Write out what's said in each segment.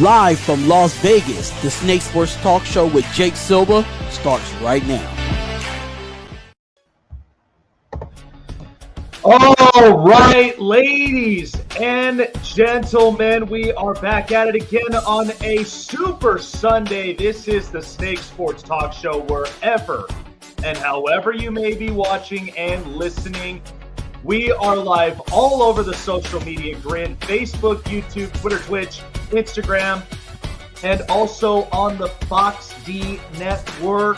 Live from Las Vegas, the Snake Sports Talk Show with Jake Silva starts right now. All right, ladies and gentlemen, we are back at it again on a Super Sunday. This is the Snake Sports Talk Show, wherever and however you may be watching and listening. We are live all over the social media grid: Facebook, YouTube, Twitter, Twitch, Instagram, and also on the Fox D network.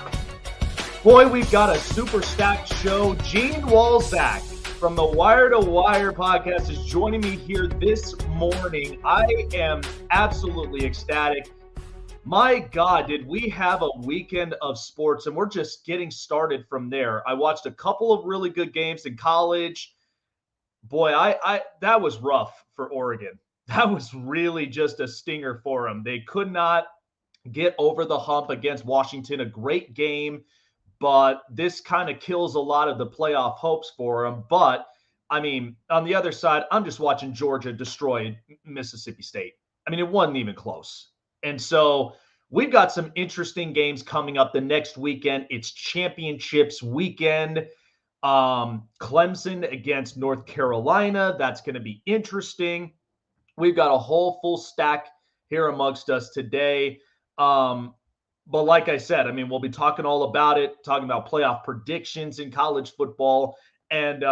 Boy, we've got a super stacked show. Gene Walczak from the Wire to Wire podcast is joining me here this morning. I am absolutely ecstatic. My God, did we have a weekend of sports, and we're just getting started from there. I watched a couple of really good games in college. Boy, I that was rough for Oregon. That was really just a stinger for them. They could not get over the hump against Washington. A great game, but this kind of kills a lot of the playoff hopes for them. But, I mean, on the other side, I'm just watching Georgia destroy Mississippi State. I mean, it wasn't even close. And so we've got some interesting games coming up the next weekend. It's championships weekend. Clemson against North Carolina. That's going to be interesting. We've got a whole full stack here amongst us today. But like I said, I mean, we'll be talking all about it, talking about playoff predictions in college football and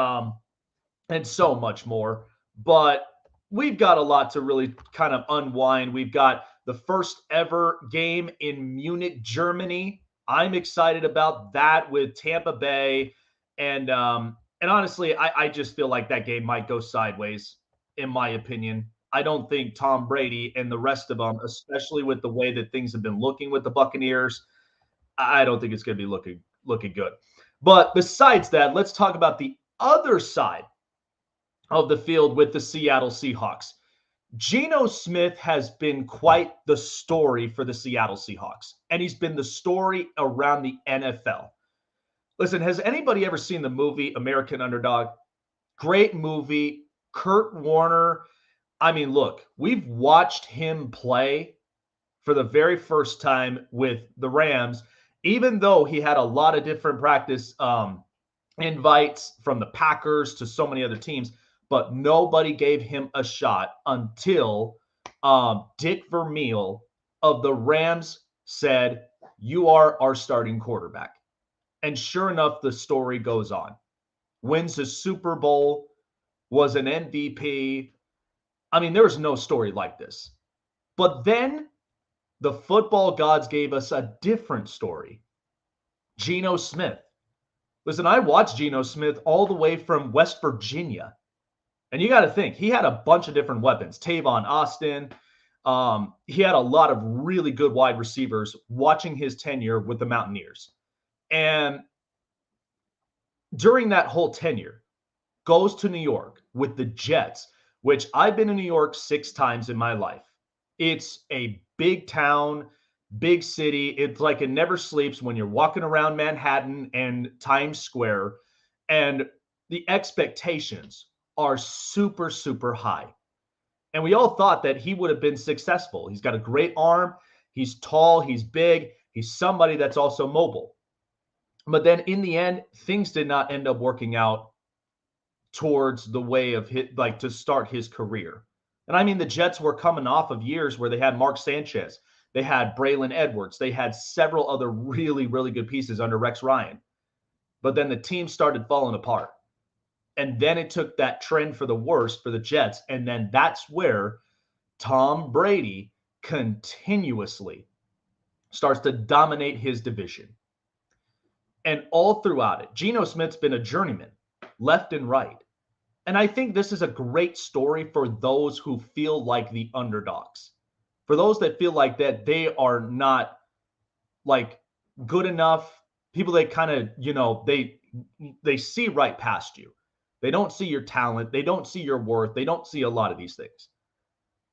so much more. But we've got a lot to really kind of unwind. We've got the first ever game in Munich, Germany. I'm excited about that with Tampa Bay. And honestly, I just feel like that game might go sideways, in my opinion. I don't think Tom Brady and the rest of them, especially with the way that things have been looking with the Buccaneers, I don't think it's going to be looking good. But besides that, let's talk about the other side of the field with the Seattle Seahawks. Geno Smith has been quite the story for the Seattle Seahawks, and he's been the story around the NFL. Listen, has anybody ever seen the movie American Underdog? Great movie. Kurt Warner. I mean, look, we've watched him play for the very first time with the Rams, even though he had a lot of different practice invites from the Packers to so many other teams, but nobody gave him a shot until Dick Vermeil of the Rams said, "You are our starting quarterback." And sure enough, the story goes on. Wins a Super Bowl, was an MVP. I mean, there was no story like this. But then the football gods gave us a different story. Geno Smith. Listen, I watched Geno Smith all the way from West Virginia. And you got to think, he had a bunch of different weapons. Tavon Austin. He had a lot of really good wide receivers watching his tenure with the Mountaineers. And during that whole tenure, goes to New York with the Jets, which I've been in New York 6 times in my life. It's a big town, big city. It's like it never sleeps when you're walking around Manhattan and Times Square, and the expectations are super, super high. And we all thought that he would have been successful. He's got a great arm. He's tall. He's big. He's somebody that's also mobile. But then in the end, things did not end up working out towards the way of to start his career. And I mean, the Jets were coming off of years where they had Mark Sanchez. They had Braylon Edwards. They had several other really, really good pieces under Rex Ryan. But then the team started falling apart. And then it took that trend for the worst for the Jets. And then that's where Tom Brady continuously starts to dominate his division. And all throughout it, Geno Smith's been a journeyman, left and right. And I think this is a great story for those who feel like the underdogs. For those that feel like that they are not like good enough, people that kind of, they see right past you. They don't see your talent. They don't see your worth. They don't see a lot of these things.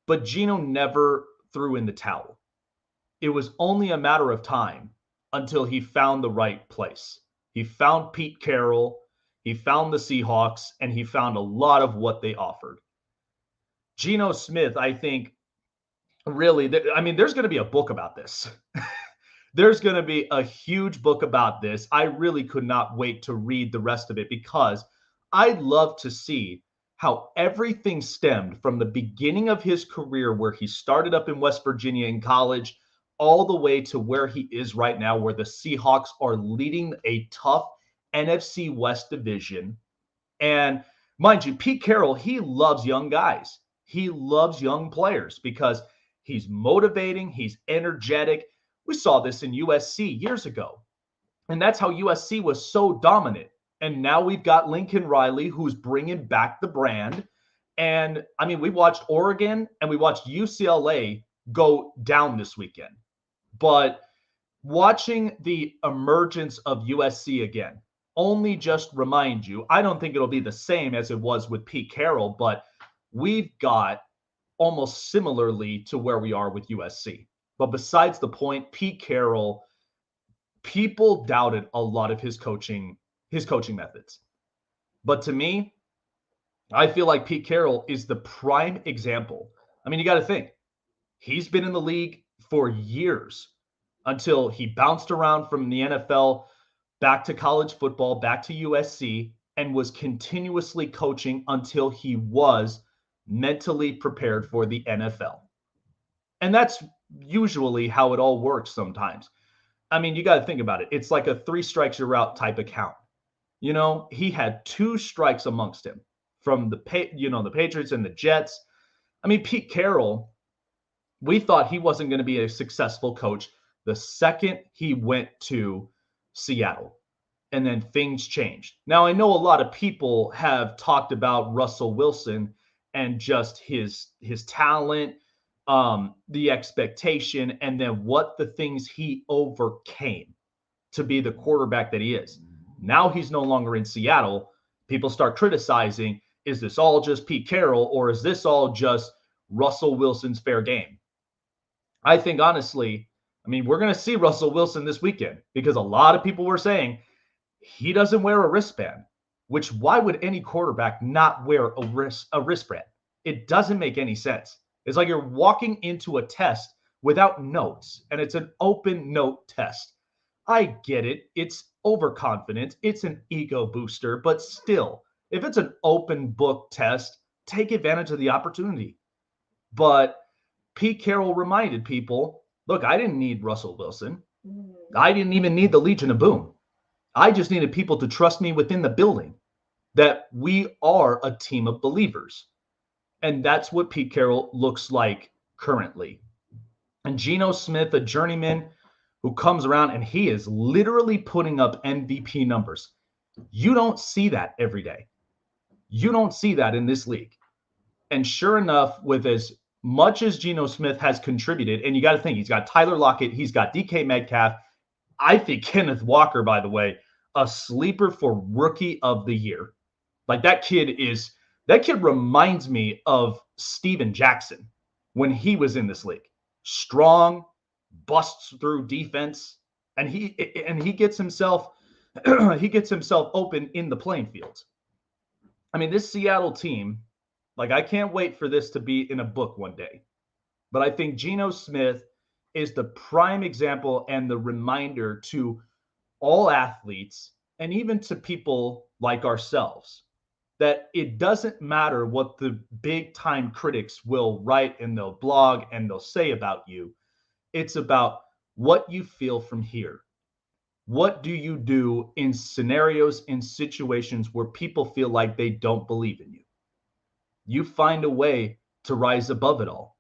But Geno never threw in the towel. It was only a matter of time until he found the right place. He found Pete Carroll, he found the Seahawks, and he found a lot of what they offered. Geno Smith, I think, really, there's going to be a book about this. There's going to be a huge book about this. I really could not wait to read the rest of it because I'd love to see how everything stemmed from the beginning of his career, where he started up in West Virginia in college, all the way to where he is right now, where the Seahawks are leading a tough NFC West division. And mind you, Pete Carroll, he loves young guys. He loves young players because he's motivating, he's energetic. We saw this in USC years ago. And that's how USC was so dominant. And now we've got Lincoln Riley, who's bringing back the brand. And we watched Oregon and we watched UCLA go down this weekend. But watching the emergence of USC again, only just remind you, I don't think it'll be the same as it was with Pete Carroll, but we've got almost similarly to where we are with USC. But besides the point, Pete Carroll, people doubted a lot of his coaching methods. But to me, I feel like Pete Carroll is the prime example. You got to think, he's been in the league for years until he bounced around from the NFL back to college football, back to USC, and was continuously coaching until he was mentally prepared for the NFL. And that's usually how it all works sometimes. You got to think about it. It's like a 3 strikes you're out type of count. He had 2 strikes amongst him from the Patriots and the Jets. Pete Carroll, we thought he wasn't going to be a successful coach the second he went to Seattle. And then things changed. Now, I know a lot of people have talked about Russell Wilson and just his talent, the expectation, and then what the things he overcame to be the quarterback that he is. Now he's no longer in Seattle. People start criticizing, is this all just Pete Carroll, or is this all just Russell Wilson's fair game? I think, honestly, we're going to see Russell Wilson this weekend because a lot of people were saying he doesn't wear a wristband, which why would any quarterback not wear a wristband? It doesn't make any sense. It's like you're walking into a test without notes, and it's an open note test. I get it. It's overconfidence. It's an ego booster, but still, if it's an open book test, take advantage of the opportunity. But Pete Carroll reminded people, look, I didn't need Russell Wilson. I didn't even need the Legion of Boom. I just needed people to trust me within the building, that we are a team of believers. And that's what Pete Carroll looks like currently. And Geno Smith, a journeyman who comes around and he is literally putting up MVP numbers. You don't see that every day. You don't see that in this league. And sure enough, with as much as Geno Smith has contributed, and you got to think, he's got Tyler Lockett, he's got DK Metcalf. I think Kenneth Walker, by the way, a sleeper for Rookie of the Year. Like that kid reminds me of Steven Jackson when he was in this league. Strong, busts through defense, and he gets himself open in the playing field. This Seattle team, I can't wait for this to be in a book one day. But I think Geno Smith is the prime example and the reminder to all athletes, and even to people like ourselves, that it doesn't matter what the big time critics will write and they'll blog and they'll say about you. It's about what you feel from here. What do you do in scenarios, in situations where people feel like they don't believe in you? You find a way to rise above it all.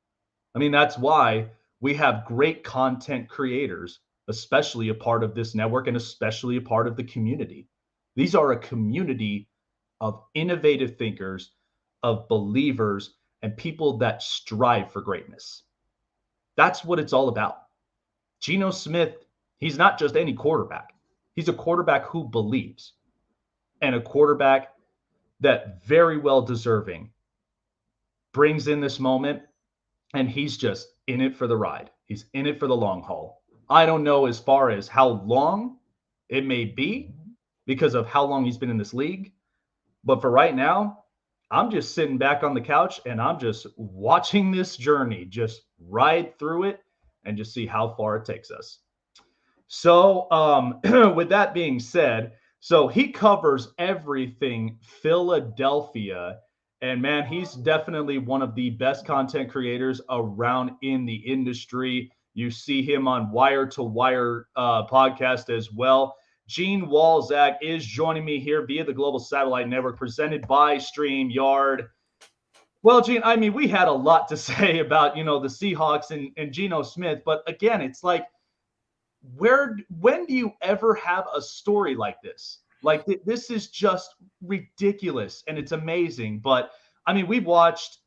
That's why we have great content creators, especially a part of this network and especially a part of the community. These are a community of innovative thinkers, of believers, and people that strive for greatness. That's what it's all about. Geno Smith, he's not just any quarterback. He's a quarterback who believes, and a quarterback that very well deserving brings in this moment, and he's just in it for the ride. He's in it for the long haul. I don't know as far as how long it may be because of how long he's been in this league. But for right now, I'm just sitting back on the couch and I'm just watching this journey, just ride through it and just see how far it takes us. So, with that being said, so he covers everything Philadelphia. And man, he's definitely one of the best content creators around in the industry. You see him on Wire to Wire podcast as well. Gene Walczak is joining me here via the Global Satellite Network, presented by StreamYard. Well, Gene, I mean, we had a lot to say about, the Seahawks and Geno Smith, but again, it's like, when do you ever have a story like this? Like this is just ridiculous and it's amazing. But I mean, we've watched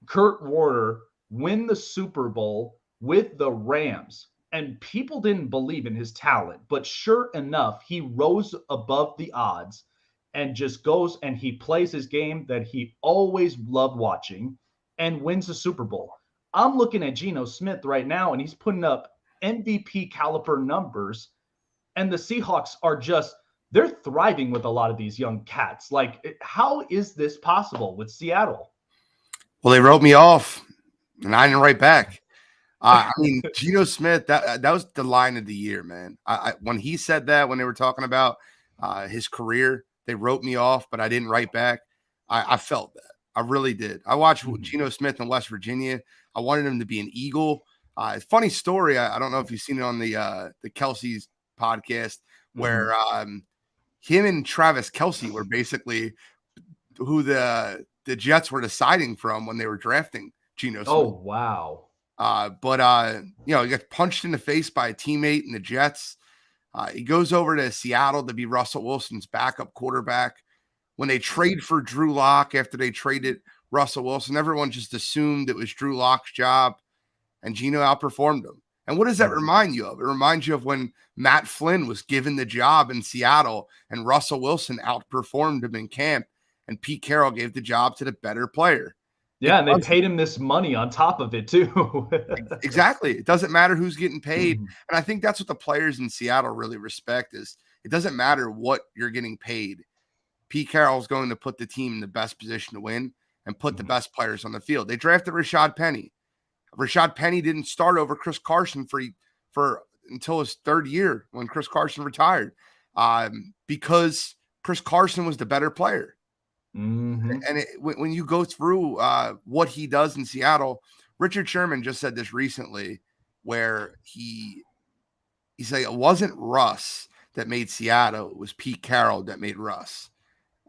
Kurt Warner win the Super Bowl with the Rams, and people didn't believe in his talent. But sure enough, he rose above the odds and just goes and he plays his game that he always loved watching and wins the Super Bowl. I'm looking at Geno Smith right now, and he's putting up MVP caliber numbers, and the Seahawks are they're thriving with a lot of these young cats. Like, how is this possible with Seattle? Well, they wrote me off, and I didn't write back. I mean, Geno Smith, that was the line of the year, man. When he said that, when they were talking about his career, they wrote me off, but I didn't write back. I felt that. I really did. I watched Geno Smith in West Virginia. I wanted him to be an Eagle. Funny story. I don't know if you've seen it on the Kelsey's podcast, where him and Travis Kelce were basically who the Jets were deciding from when they were drafting Geno Smith. Oh, wow. But he got punched in the face by a teammate in the Jets. He goes over to Seattle to be Russell Wilson's backup quarterback. When they trade for Drew Lock after they traded Russell Wilson, everyone just assumed it was Drew Lock's job, and Geno outperformed him. And what does that remind you of? It reminds you of when Matt Flynn was given the job in Seattle and Russell Wilson outperformed him in camp, and Pete Carroll gave the job to the better player. Yeah, and they paid him this money on top of it too. Exactly. It doesn't matter who's getting paid. And I think that's what the players in Seattle really respect is it doesn't matter what you're getting paid. Pete Carroll is going to put the team in the best position to win and put the best players on the field. They drafted Rashad Penny. Rashad Penny didn't start over Chris Carson for until his third year when Chris Carson retired because Chris Carson was the better player. And when you go through what he does in Seattle, Richard Sherman just said this recently where he said it wasn't Russ that made Seattle, it was Pete Carroll that made Russ.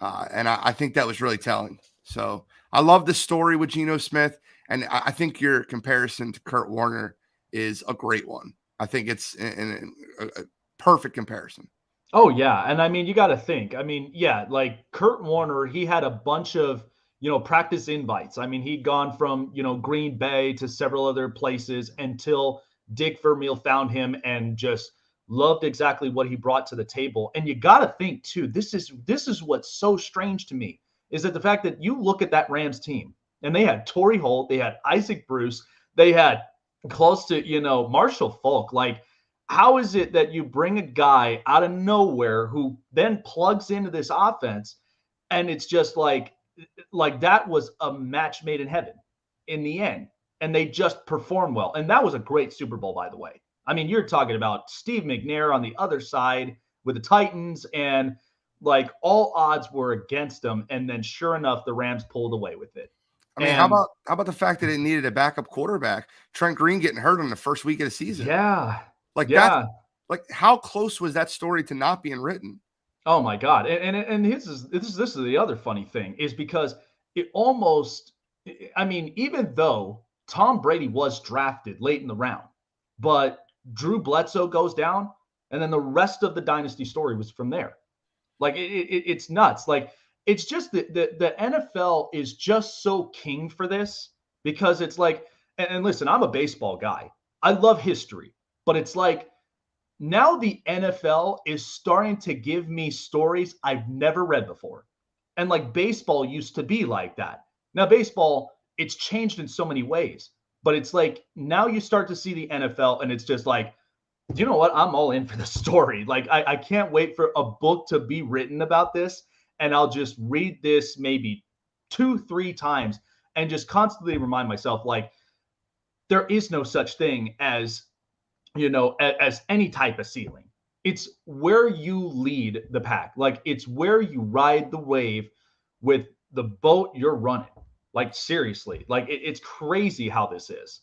And I think that was really telling. So I love the story with Geno Smith. And I think your comparison to Kurt Warner is a great one. I think it's a perfect comparison. Oh, yeah. And I mean, you got to think. I mean, yeah, like Kurt Warner, he had a bunch of, practice invites. I mean, he'd gone from, Green Bay to several other places until Dick Vermeil found him and just loved exactly what he brought to the table. And you got to think, too, this is what's so strange to me, is that the fact that you look at that Rams team and they had Torrey Holt, they had Isaac Bruce, they had close to, Marshall Faulk. Like, how is it that you bring a guy out of nowhere who then plugs into this offense and it's just like that was a match made in heaven in the end, and they just perform well. And that was a great Super Bowl, by the way. I mean, you're talking about Steve McNair on the other side with the Titans, and like all odds were against them. And then sure enough, the Rams pulled away with it. I mean, how about the fact that it needed a backup quarterback? Trent Green getting hurt on the first week of the season. Yeah. That, how close was that story to not being written? Oh my God. And this is the other funny thing, is because it almost, I mean, even though Tom Brady was drafted late in the round, but Drew Bledsoe goes down, and then the rest of the dynasty story was from there. Like it's nuts. Like, it's just the NFL is just so king for this, because it's like, and listen, I'm a baseball guy. I love history, but it's like now the NFL is starting to give me stories I've never read before. And like baseball used to be like that. Now baseball, it's changed in so many ways, but it's like now you start to see the NFL and it's just like, you know what? I'm all in for the story. Like I can't wait for a book to be written about this. And I'll just read this maybe 2-3 times and just constantly remind myself, like, there is no such thing as, as any type of ceiling. It's where you lead the pack. Like, it's where you ride the wave with the boat you're running. Like, seriously, like it's crazy how this is.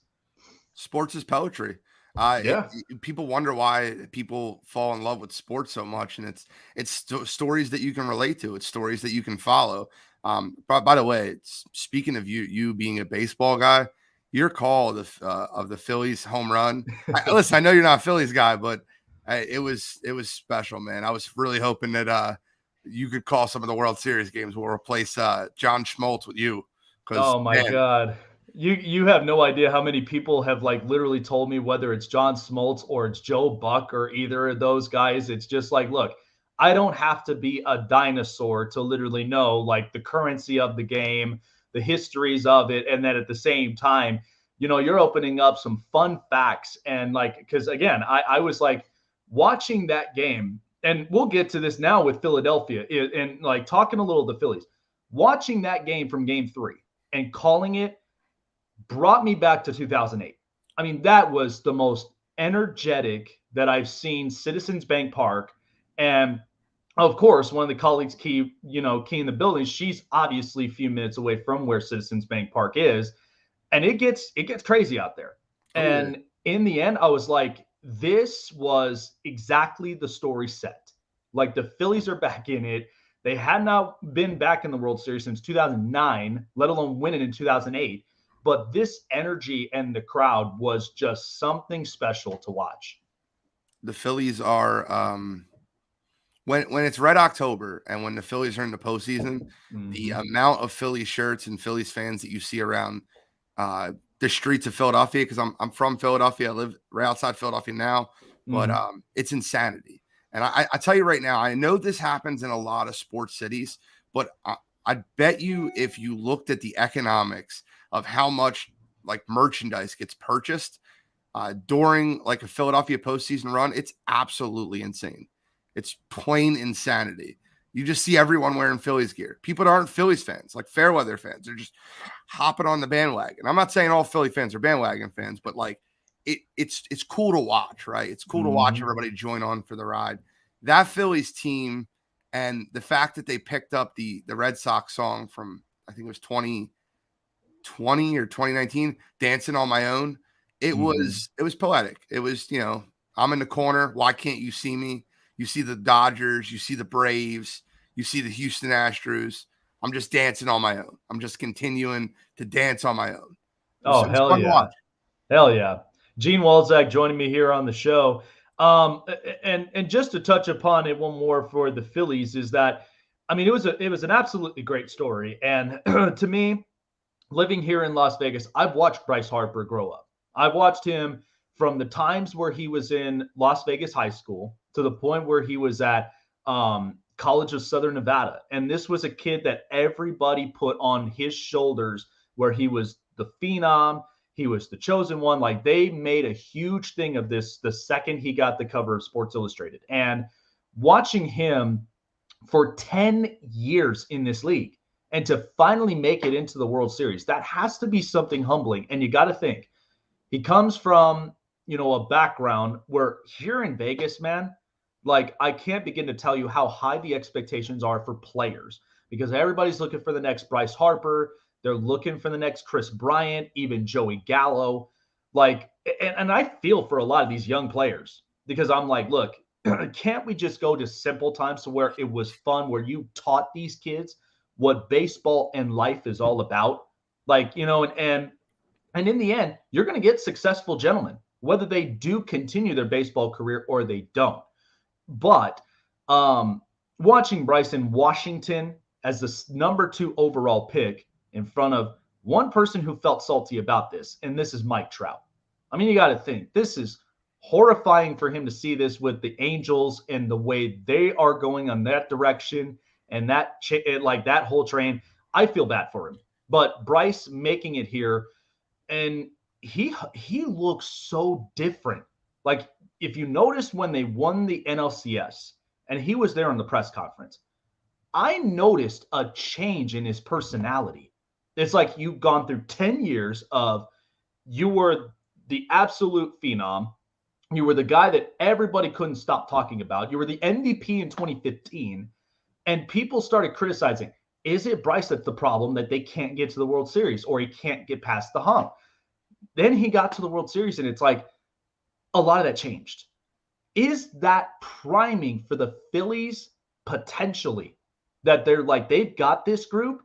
Sports is poetry. Yeah. People wonder why people fall in love with sports so much, and it's stories that you can relate to. It's stories that you can follow. By the way, speaking of you being a baseball guy, your call of the Phillies home run. Listen, I know you're not a Phillies guy, but it was special, man. I was really hoping that you could call some of the World Series games. We'll replace John Schmaltz with you. Oh my God. You have no idea how many people have like literally told me, whether it's John Smoltz or it's Joe Buck or either of those guys. It's just like, look, I don't have to be a dinosaur to literally know like the currency of the game, the histories of it. And then at the same time, you're opening up some fun facts. And like, because again, I was like watching that game, and we'll get to this now with Philadelphia and like talking a little of the Phillies, watching that game from game 3 and calling it brought me back to 2008. I mean, that was the most energetic that I've seen Citizens Bank Park. And of course, one of the colleagues key in the building, she's obviously a few minutes away from where Citizens Bank Park is. And it gets crazy out there. And in the end, I was like, this was exactly the story set. Like, the Phillies are back in it. They had not been back in the World Series since 2009, let alone winning in 2008. But this energy and the crowd was just something special to watch. The Phillies are when it's Red October and when the Phillies are in the postseason, the amount of Phillies shirts and Phillies fans that you see around the streets of Philadelphia, because I'm from Philadelphia. I live right outside Philadelphia now, but it's insanity. And I tell you right now, I know this happens in a lot of sports cities, but I bet you if you looked at the economics of how much like merchandise gets purchased during like a Philadelphia postseason run, it's absolutely insane. It's plain insanity. You just see everyone wearing Phillies gear. People that aren't Phillies fans, like fair weather fans, they're just hopping on the bandwagon. I'm not saying all Philly fans are bandwagon fans, but like it's cool to watch, right? It's cool to watch everybody join on for the ride. That Phillies team, and the fact that they picked up the Red Sox song from, I think it was 2020 or 2019, Dancing on My Own. It was poetic. It was, I'm in the corner. Why can't you see me? You see the Dodgers, you see the Braves, you see the Houston Astros. I'm just dancing on my own. I'm just continuing to dance on my own. Oh, hell yeah. Hell yeah. Gene Walczak joining me here on the show. And just to touch upon it one more for the Phillies is that, I mean, it was an absolutely great story. And to me, living here in Las Vegas, I've watched Bryce Harper grow up. I've watched him from the times where he was in Las Vegas high school to the point where he was at College of Southern Nevada. And this was a kid that everybody put on his shoulders, where he was the phenom. He was the chosen one. Like, they made a huge thing of this the second he got the cover of Sports Illustrated. And watching him for 10 years in this league and to finally make it into the World Series, that has to be something humbling. And you got to think, he comes from, a background where here in Vegas, man, like, I can't begin to tell you how high the expectations are for players, because everybody's looking for the next Bryce Harper. They're looking for the next Chris Bryant, even Joey Gallo. Like, and I feel for a lot of these young players, because I'm like, look, can't we just go to simple times to where it was fun, where you taught these kids what baseball and life is all about? Like, and in the end, you're going to get successful gentlemen, whether they do continue their baseball career or they don't. But watching Bryce in Washington as the number 2 overall pick in front of one person who felt salty about this, and this is Mike Trout. I mean, you got to think, this is horrifying for him to see this with the Angels and the way they are going on that direction and that whole train. I feel bad for him. But Bryce making it here, and he looks so different. Like, if you notice when they won the NLCS and he was there in the press conference, I noticed a change in his personality. It's like you've gone through 10 years of you were the absolute phenom. You were the guy that everybody couldn't stop talking about. You were the MVP in 2015, and people started criticizing. Is it Bryce that's the problem that they can't get to the World Series or he can't get past the hump? Then he got to the World Series, and it's like a lot of that changed. Is that priming for the Phillies potentially that they're like, they've got this group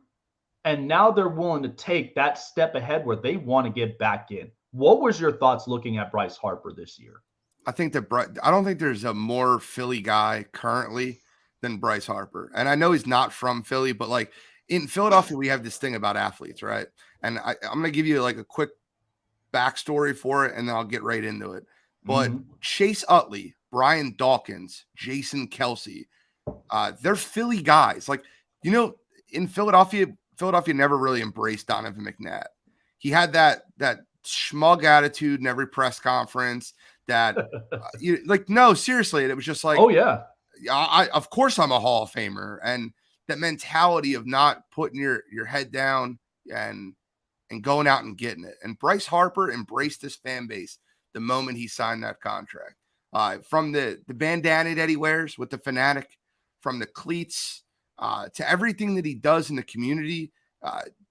and now they're willing to take that step ahead where they want to get back in? What was your thoughts looking at Bryce Harper this year? I think that I don't think there's a more Philly guy currently than Bryce Harper. And I know he's not from Philly, but like in Philadelphia, we have this thing about athletes, right? And I'm going to give you like a quick backstory for it, and then I'll get right into it. But Chase Utley, Brian Dawkins, Jason Kelsey, they're Philly guys. Like, you know, in Philadelphia never really embraced Donovan McNabb. He had that schmug attitude in every press conference that no, seriously. And it was just like, oh yeah, of course I'm a Hall of Famer. And that mentality of not putting your head down and going out and getting it. And Bryce Harper embraced this fan base the moment he signed that contract. From the bandana that he wears with the Fanatic, from the cleats to everything that he does in the community,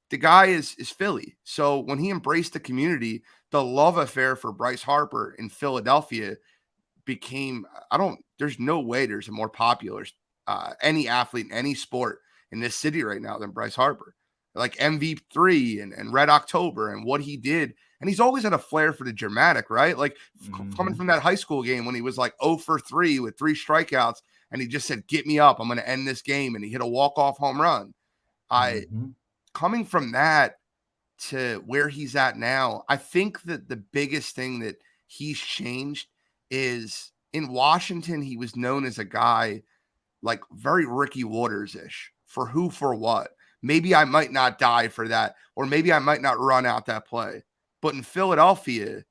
the guy is Philly. So when he embraced the community, the love affair for Bryce Harper in Philadelphia became, there's no way there's a more popular any athlete in any sport in this city right now than Bryce Harper. Like MV3 and Red October and what he did. And he's always had a flair for the dramatic, right? Like coming from that high school game when he was like 0 for 3 with 3 strikeouts and he just said, get me up, I'm going to end this game. And he hit a walk-off home run. Coming from that to where he's at now, I think that the biggest thing that he's changed is in Washington, he was known as a guy like very Ricky Waters-ish. For who, for what? Maybe I might not die for that, or maybe I might not run out that play. But in Philadelphia,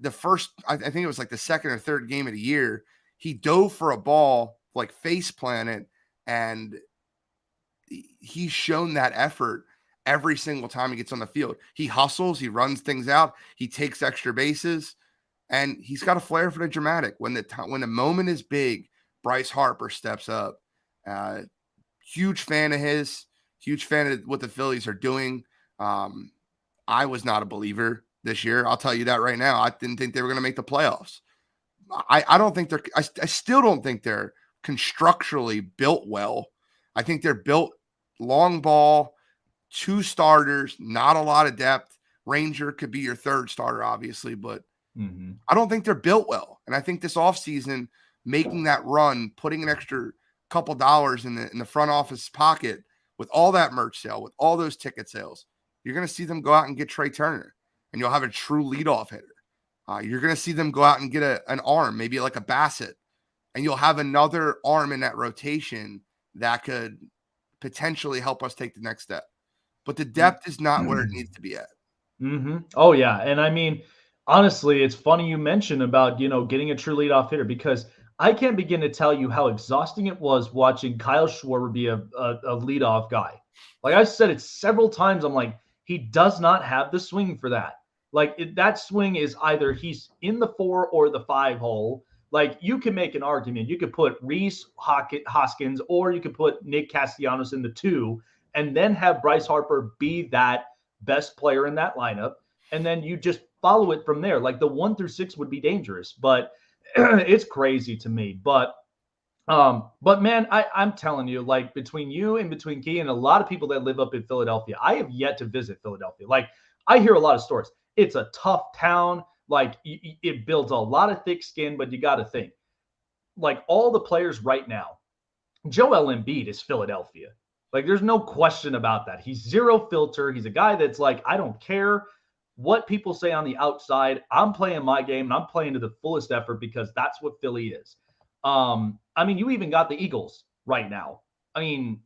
the first, I think it was like the second or third game of the year, he dove for a ball, like face planted, and he's shown that effort every single time he gets on the field. He hustles, he runs things out, he takes extra bases, and he's got a flair for the dramatic. When the moment is big, Bryce Harper steps up. Huge fan of his, huge fan of what the Phillies are doing. I was not a believer this year. I'll tell you that right now. I didn't think they were going to make the playoffs. I don't think I still don't think they're constructually built well. I think they're built long ball, 2 starters, not a lot of depth. Ranger could be your 3rd starter, obviously, but I don't think they're built well. And I think this offseason, making that run, putting an extra couple dollars in the front office pocket with all that merch sale, with all those ticket sales, you're going to see them go out and get Trey Turner, and you'll have a true leadoff hitter. You're going to see them go out and get an arm, maybe like a Bassett, and you'll have another arm in that rotation that could potentially help us take the next step. But the depth is not where it needs to be at. Oh, yeah. And I mean, honestly, it's funny you mentioned about, getting a true leadoff hitter, because I can't begin to tell you how exhausting it was watching Kyle Schwarber be a leadoff guy. Like I've said it several times, I'm like, he does not have the swing for that. Like that swing is either he's in the 4 or the 5 hole. Like you can make an argument. You could put Reese Hoskins or you could put Nick Castellanos in the 2 and then have Bryce Harper be that best player in that lineup. And then you just follow it from there. Like the 1 through 6 would be dangerous, but it's crazy to me. But man, I'm telling you, like between you and between Key and a lot of people that live up in Philadelphia, I have yet to visit Philadelphia. Like I hear a lot of stories. It's a tough town. Like it builds a lot of thick skin, but you got to think like all the players right now, Joel Embiid is Philadelphia. Like there's no question about that. He's zero filter. He's a guy that's like, I don't care what people say on the outside. I'm playing my game and I'm playing to the fullest effort because that's what Philly is. I mean, you even got the Eagles right now. I mean,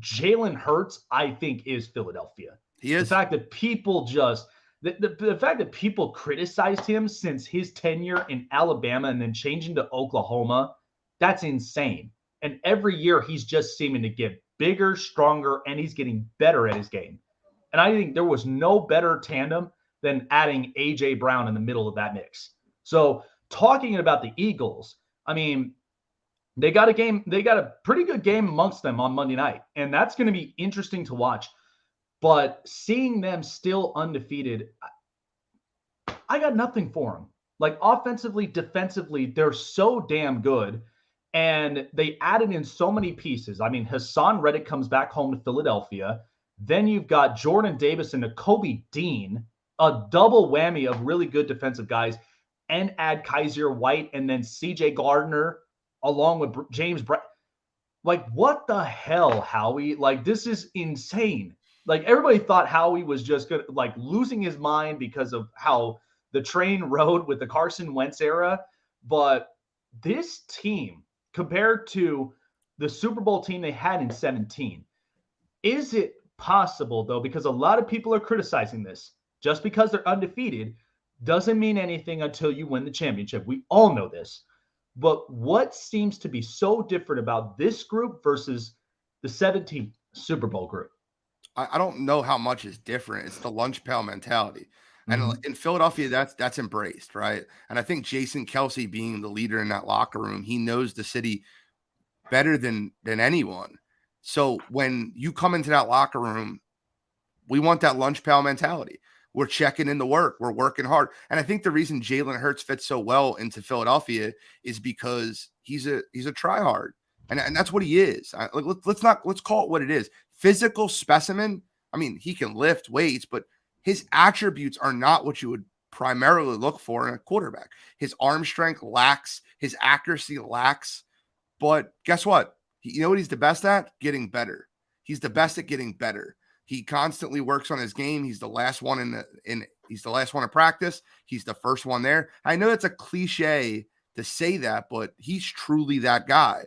Jalen Hurts, I think, is Philadelphia. He is. The fact that people just the fact that people criticized him since his tenure in Alabama and then changing to Oklahoma, that's insane. And every year he's just seeming to get bigger, stronger, and he's getting better at his game. And I think there was no better tandem than adding A.J. Brown in the middle of that mix. So talking about the Eagles, I mean, they got a pretty good game amongst them on Monday night. And that's going to be interesting to watch. But seeing them still undefeated, I got nothing for them. Like offensively, defensively, they're so damn good. And they added in so many pieces. I mean, Hassan Reddick comes back home to Philadelphia. Then you've got Jordan Davis and Nakobe Dean, a double whammy of really good defensive guys, and add Kaiser White and then C.J. Gardner along with James Brown. Like, what the hell, Howie? Like, this is insane. Like, everybody thought Howie was just good, like losing his mind because of how the train rode with the Carson Wentz era. But this team, compared to the Super Bowl team they had in 2017, is it possible, though, because a lot of people are criticizing this, just because they're undefeated doesn't mean anything until you win the championship. We all know this. But what seems to be so different about this group versus the 17 Super Bowl group? I don't know how much is different. It's the lunch pail mentality. And in Philadelphia, that's embraced, right? And I think Jason Kelsey, being the leader in that locker room, he knows the city better than anyone. So when you come into that locker room, we want that lunch pail mentality. We're checking in the work. We're working hard. And I think the reason Jalen Hurts fits so well into Philadelphia is because he's a try hard. And that's what he is. Let's call it what it is. Physical specimen. I mean, he can lift weights, but his attributes are not what you would primarily look for in a quarterback. His arm strength lacks, his accuracy lacks. But guess what? You know what he's the best at? Getting better. He's the best at getting better. He constantly works on his game. He's the last one he's the last one in practice. He's the first one there. I know it's a cliche to say that, but he's truly that guy.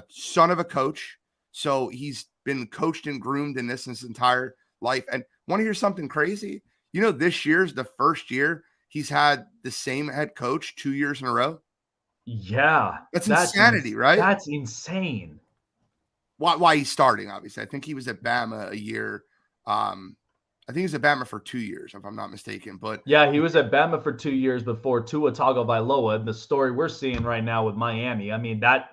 Son of a coach. So he's been coached and groomed in this his entire life. And want to hear something crazy? You know, this year's the first year he's had the same head coach 2 years in a row. Yeah. That's insanity, right? That's insane. Why he's starting, obviously. I think he was at Bama a year. I think he was at Bama for 2 years, if I'm not mistaken. But yeah, he was at Bama for 2 years before Tua Tagovailoa. The story we're seeing right now with Miami. I mean, that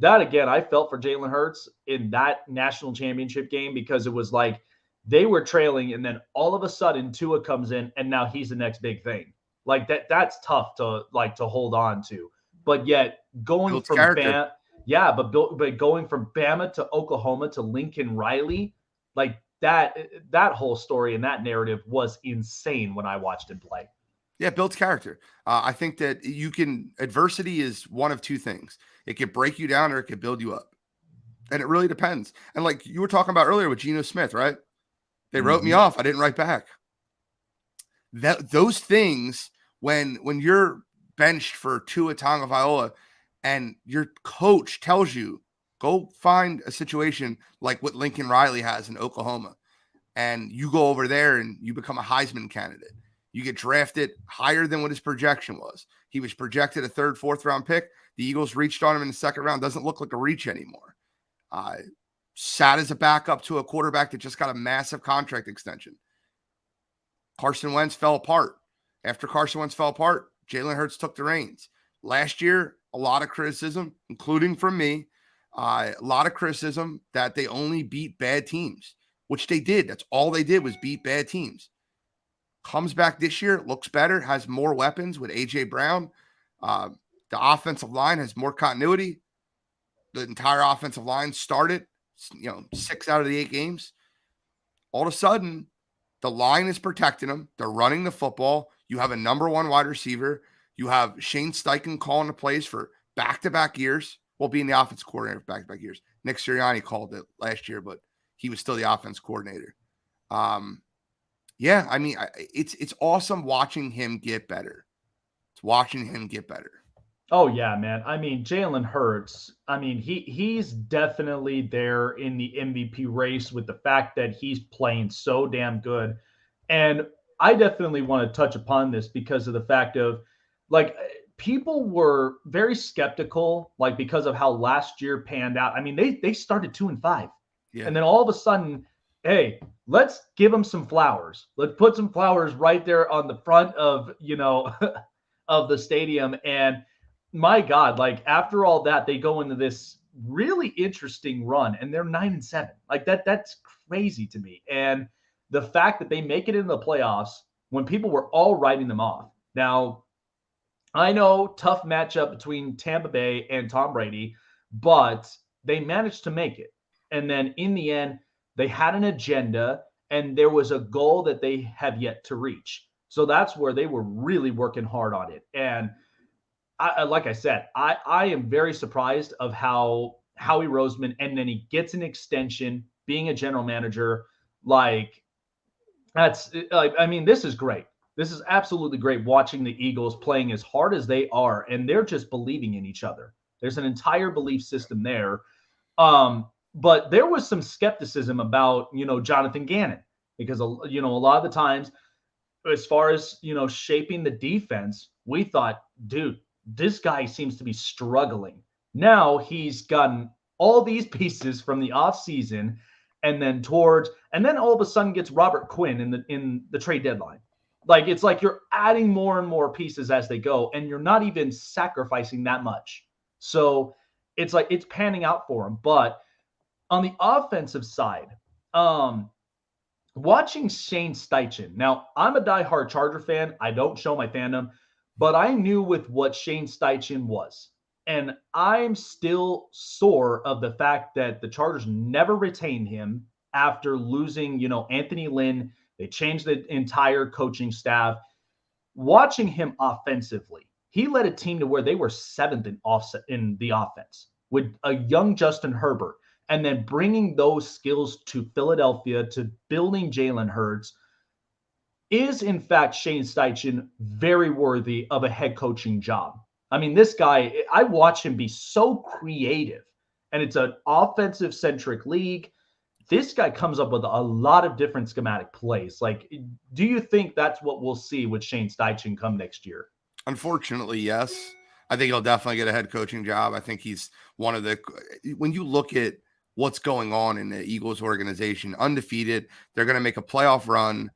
again, I felt for Jalen Hurts in that national championship game, because it was like they were trailing, and then all of a sudden Tua comes in, and now he's the next big thing. Like that's tough to hold on to. But yet going from Bama, but going from Bama to Oklahoma to Lincoln Riley, like that whole story and that narrative was insane when I watched him play. Yeah, builds character. I think that adversity is one of two things. It could break you down or it could build you up. And it really depends. And like you were talking about earlier with Geno Smith, right? They wrote me off. I didn't write back. Those things, when you're benched for Tua Tagovailoa and your coach tells you, go find a situation like what Lincoln Riley has in Oklahoma, and you go over there and you become a Heisman candidate. You get drafted higher than what his projection was. He was projected a 3rd, 4th round pick. The Eagles reached on him in the 2nd round. Doesn't look like a reach anymore. Sat as a backup to a quarterback that just got a massive contract extension. Carson Wentz fell apart. After Carson Wentz fell apart, Jalen Hurts took the reins. Last year, a lot of criticism, including from me, a lot of criticism that they only beat bad teams, which they did. That's all they did was beat bad teams. Comes back this year, looks better, has more weapons with A.J. Brown. The offensive line has more continuity. The entire offensive line started, 6 out of the 8 games. All of a sudden, the line is protecting them. They're running the football. You have a number 1 wide receiver. You have Shane Steichen calling the plays for back-to-back years. Well, being the offense coordinator for back-to-back years. Nick Sirianni called it last year, but he was still the offense coordinator. Yeah, I mean, it's awesome watching him get better. It's watching him get better. Oh, yeah, man. I mean, Jalen Hurts, I mean, he's definitely there in the MVP race with the fact that he's playing so damn good. And I definitely want to touch upon this because of the fact of, like, people were very skeptical, like because of how last year panned out. I mean, they started 2-5, and then all of a sudden, hey, let's give them some flowers. Let's put some flowers right there on the front of of the stadium. And my God, like after all that, they go into this really interesting run, and they're 9-7. Like that's crazy to me. And the fact that they make it into the playoffs when people were all writing them off. Now, I know, tough matchup between Tampa Bay and Tom Brady, but they managed to make it. And then in the end, they had an agenda and there was a goal that they have yet to reach. So that's where they were really working hard on it. And like I said, I am very surprised of how Howie Roseman, and then he gets an extension being a general manager. Like, that's like, I mean, this is great. This is absolutely great watching the Eagles playing as hard as they are, and they're just believing in each other. There's an entire belief system there. But there was some skepticism about, Jonathan Gannon, because, a lot of the times, as far as, shaping the defense, we thought, dude, this guy seems to be struggling. Now he's gotten all these pieces from the offseason, and then all of a sudden gets Robert Quinn in the trade deadline. Like, it's like you're adding more and more pieces as they go, and you're not even sacrificing that much. So it's like it's panning out for him. But on the offensive side, watching Shane Steichen. Now, I'm a diehard Charger fan. I don't show my fandom, but I knew with what Shane Steichen was. And I'm still sore of the fact that the Chargers never retained him after losing, Anthony Lynn. They changed the entire coaching staff. Watching him offensively, he led a team to where they were 7th in the offense with a young Justin Herbert, and then bringing those skills to Philadelphia, to building Jalen Hurts. Is, in fact, Shane Steichen very worthy of a head coaching job? I mean, this guy, I watch him be so creative, and it's an offensive-centric league. This guy comes up with a lot of different schematic plays. Like, do you think that's what we'll see with Shane Steichen come next year? Unfortunately, yes. I think he'll definitely get a head coaching job. I think he's one of the – when you look at what's going on in the Eagles organization, undefeated, they're going to make a playoff run,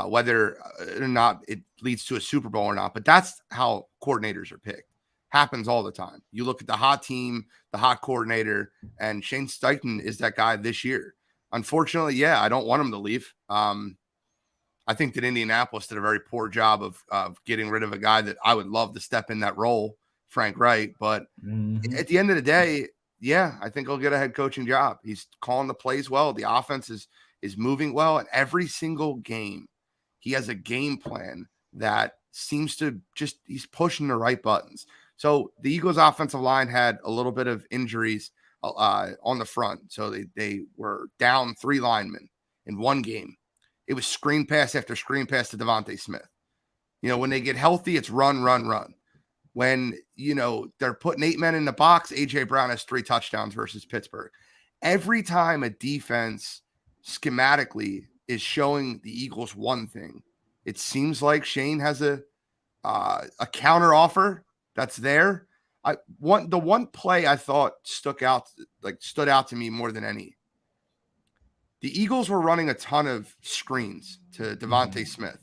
whether or not it leads to a Super Bowl or not. But that's how coordinators are picked. Happens all the time. You look at the hot team, the hot coordinator, and Shane Steichen is that guy this year. Unfortunately, yeah, I don't want him to leave. I think that Indianapolis did a very poor job of getting rid of a guy that I would love to step in that role, Frank Wright. But at the end of the day, yeah, I think he'll get a head coaching job. He's calling the plays well. The offense is moving well. And every single game, he has a game plan that seems to he's pushing the right buttons. So the Eagles offensive line had a little bit of injuries on the front. So they were down 3 linemen in one game. It was screen pass after screen pass to Devontae Smith. When they get healthy, it's run, run, run. When, they're putting 8 men in the box, A.J. Brown has 3 touchdowns versus Pittsburgh. Every time a defense schematically is showing the Eagles one thing, it seems like Shane has a counter offer that's there. The one play I thought stood out to me more than any. The Eagles were running a ton of screens to Devontae Smith.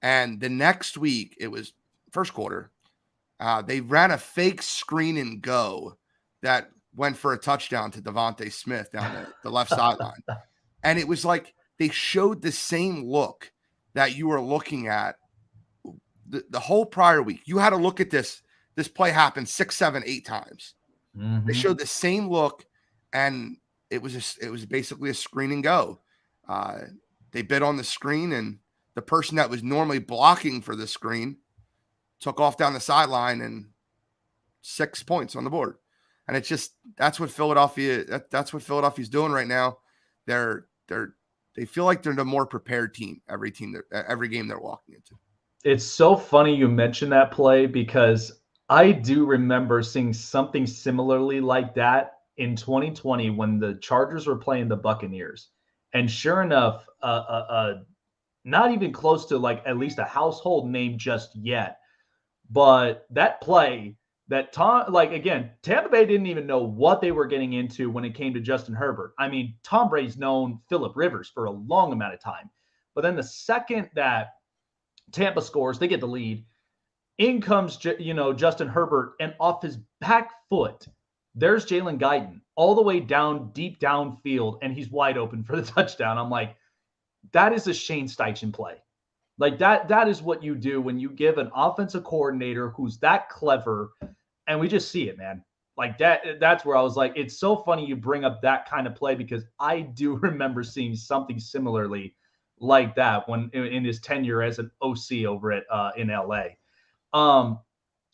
And the next week, it was first quarter, they ran a fake screen and go that went for a touchdown to Devontae Smith down the left sideline. And it was like they showed the same look that you were looking at the whole prior week. You had to look at this. This play happened 6, 7, 8 times. They showed the same look, and it was basically a screen and go. They bid on the screen, and the person that was normally blocking for the screen took off down the sideline, and 6 points on the board. And it's just that's what Philadelphia's doing right now. They feel like they're the more prepared team every game they're walking into. It's so funny you mentioned that play, because I do remember seeing something similarly like that in 2020 when the Chargers were playing the Buccaneers. And sure enough, not even close to like at least a household name just yet, But that play that Tampa Bay didn't even know what they were getting into when it came to Justin Herbert. I mean, Tom Brady's known Phillip Rivers for a long amount of time. But then the second that Tampa scores, they get the lead. In comes, Justin Herbert, and off his back foot, there's Jalen Guyton all the way down, deep downfield, and he's wide open for the touchdown. I'm like, that is a Shane Steichen play. Like that is what you do when you give an offensive coordinator who's that clever, and we just see it, man. Like that's where I was like, it's so funny you bring up that kind of play, because I do remember seeing something similarly like that when in his tenure as an OC over at in LA.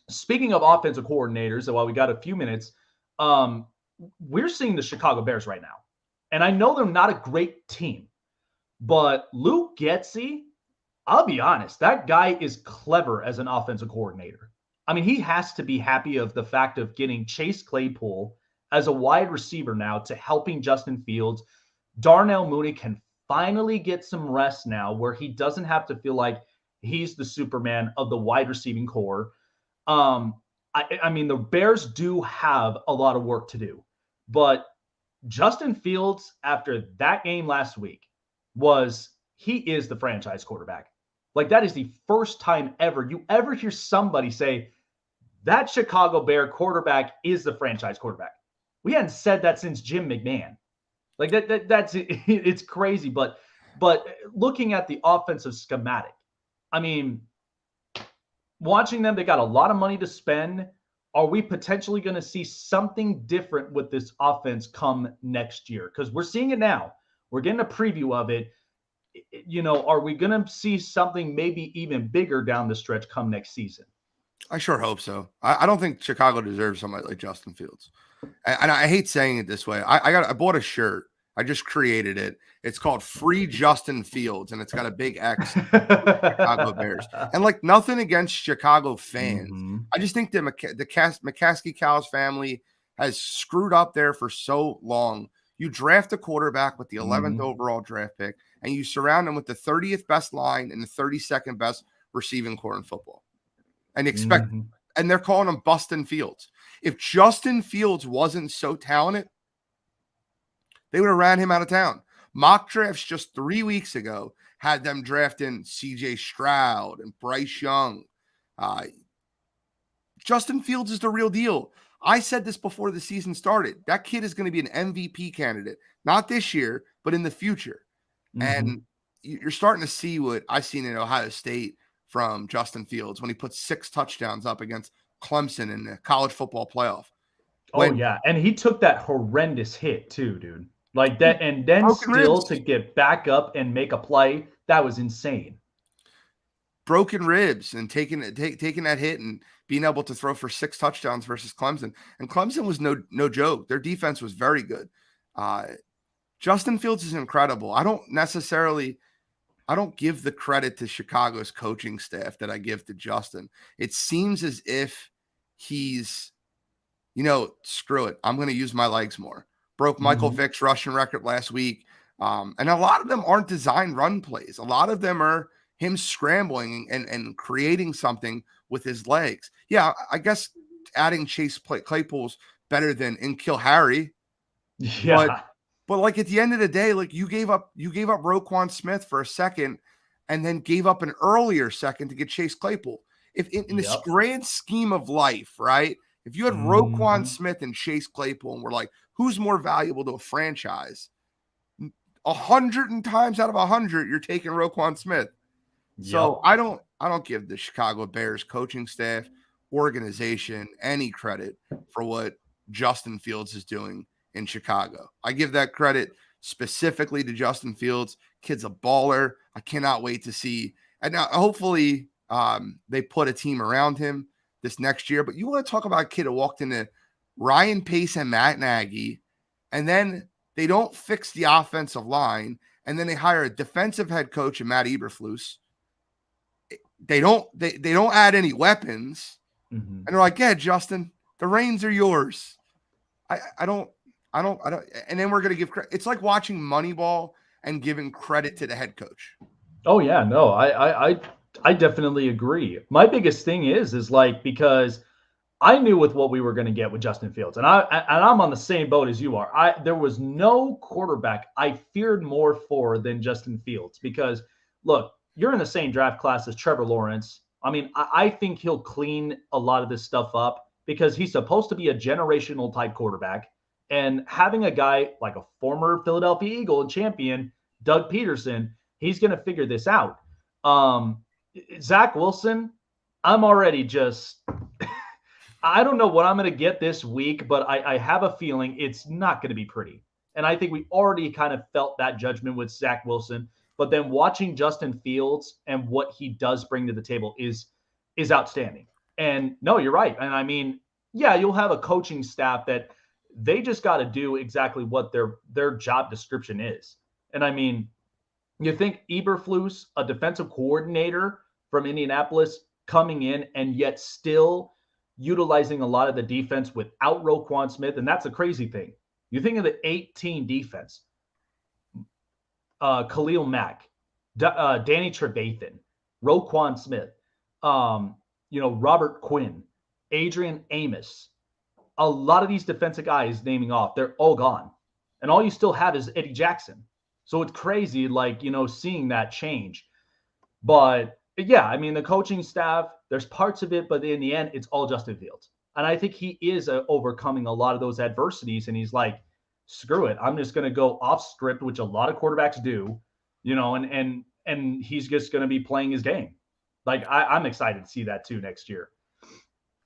Speaking of offensive coordinators, and while we got a few minutes, we're seeing the Chicago Bears right now. And I know they're not a great team, but Luke Getsy, I'll be honest, that guy is clever as an offensive coordinator. I mean, he has to be happy of the fact of getting Chase Claypool as a wide receiver now to helping Justin Fields. Darnell Mooney can finally get some rest now where he doesn't have to feel like he's the Superman of the wide receiving core. I mean, the Bears do have a lot of work to do, but Justin Fields, after that game last week, he is the franchise quarterback. Like, that is the first time you ever hear somebody say that Chicago Bear quarterback is the franchise quarterback. We hadn't said that since Jim McMahon. Like that's it's crazy. But looking at the offensive schematic, I mean, watching them, they got a lot of money to spend. Are we potentially going to see something different with this offense come next year? Because we're seeing it now. We're getting a preview of it. Are we going to see something maybe even bigger down the stretch come next season? I sure hope so. I don't think Chicago deserves somebody like Justin Fields. And I hate saying it this way. I bought a shirt. I just created it. It's called Free Justin Fields, and it's got a big X for the Chicago Bears. And like, nothing against Chicago fans. Mm-hmm. I just think the McCaskey-Cowles family has screwed up there for so long. You draft a quarterback with the 11th overall draft pick, and you surround him with the 30th best line and the 32nd best receiving core in football. And and they're calling him Bustin' Fields. If Justin Fields wasn't so talented, they would have ran him out of town. Mock drafts just 3 weeks ago had them drafting CJ Stroud and Bryce Young. Justin Fields is the real deal. I said this before the season started. That kid is going to be an MVP candidate, not this year, but in the future. And you're starting to see what I've seen in Ohio State from Justin Fields when he put 6 touchdowns up against Clemson in the college football playoff. And he took that horrendous hit too, dude. Like that, and then still ribs. To get back up and make a play, that was insane. Broken ribs and taking that hit and being able to throw for 6 touchdowns versus Clemson. And Clemson was no joke. Their defense was very good. Justin Fields is incredible. I don't give the credit to Chicago's coaching staff that I give to Justin. It seems as if he's, screw it. I'm going to use my legs more. Broke Michael Vick's rushing record last week. And a lot of them aren't designed run plays. A lot of them are him scrambling and creating something with his legs. Yeah, I guess adding Chase Claypool's better than N'Keal Harry. Yeah. But like, at the end of the day, like, you gave up Roquan Smith for a second and then gave up an earlier second to get Chase Claypool. If in this grand scheme of life, right? If you had Roquan Smith and Chase Claypool and we're like, who's more valuable to a franchise? 100 times out of 100, you're taking Roquan Smith. So I don't give the Chicago Bears coaching staff, organization any credit for what Justin Fields is doing in Chicago. I give that credit specifically to Justin Fields. Kid's a baller. I cannot wait to see. And now hopefully they put a team around him this next year. But you want to talk about a kid who walked into Ryan Pace and Matt Nagy, and then they don't fix the offensive line, and then they hire a defensive head coach and Matt Eberflus. They don't add any weapons, and they're like, yeah, Justin, the reins are yours. I don't. And then we're going to give credit. It's like watching Moneyball and giving credit to the head coach. Oh yeah, no, I I definitely agree. My biggest thing is like, because I knew with what we were going to get with Justin Fields, and I'm on the same boat as you are. There was no quarterback I feared more for than Justin Fields, because look, you're in the same draft class as Trevor Lawrence. I mean, I think he'll clean a lot of this stuff up because he's supposed to be a generational type quarterback, and having a guy like a former Philadelphia Eagle and champion Doug Peterson, he's going to figure this out. Um, Zach Wilson, I'm already just I don't know what I'm going to get this week, but I have a feeling it's not going to be pretty. And I think we already kind of felt that judgment with Zach Wilson. But then watching Justin Fields and what he does bring to the table is outstanding. And no, you're right. And I mean, yeah, you'll have a coaching staff that they just got to do exactly what their job description is. And I mean, you think Eberflus, a defensive coordinator from Indianapolis, coming in and yet still utilizing a lot of the defense without Roquan Smith, and that's a crazy thing. You think of the 18 defense, Khalil Mack, Danny Trevathan, Roquan Smith, Robert Quinn, Adrian Amos. A lot of these defensive guys naming off, they're all gone. And all you still have is Eddie Jackson. So it's crazy, seeing that change. But yeah, I mean, the coaching staff, there's parts of it, but in the end, it's all Justin Fields. And I think he is overcoming a lot of those adversities. And he's like, screw it. I'm just going to go off script, which a lot of quarterbacks do, and he's just going to be playing his game. I'm excited to see that too next year.